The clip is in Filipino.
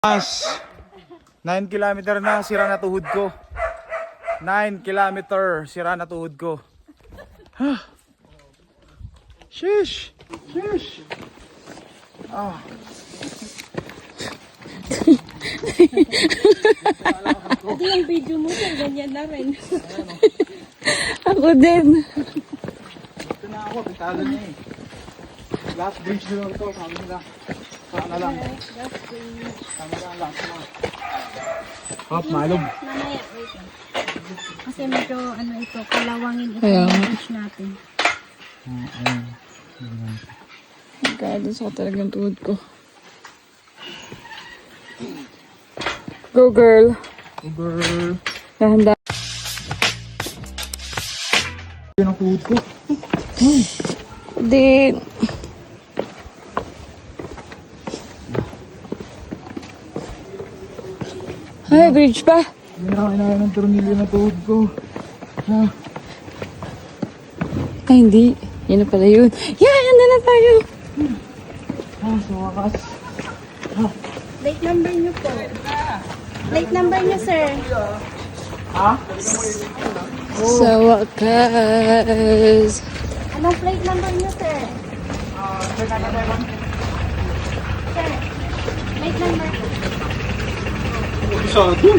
Mas 9 kilometer na, sira na tuhod ko. 9 kilometer, sira na tuhod ko. Sheesh! Sheesh! Ah. Ito yung video mo, sir. Ganyan na rin. Ako din. Ito na ako, pitalo niya eh. Last bridge na lang ito, sabi nila. Sana lang. Sana lang, last na. Hop, malog. Mamaya, wait lang. Kasi medyo, ano ito, kalawangin ito Kaya yung nga. beach natin. Ayun. Nagkado sa talagang tuhod ko. Go girl. Girl. Nahanda. Yun ang tuhod ko. Di. Ay, bridge pa. Hindi na kailangan ng tornilyo na tuhod ko. Ay, hindi. Yan na pala yun. Yan, yan na tayo. Sa wakas. Plate number niyo po. Plate number niyo, sir. Sa wakas. Anong plate number niyo, sir? Sir, plate number. Isa doon.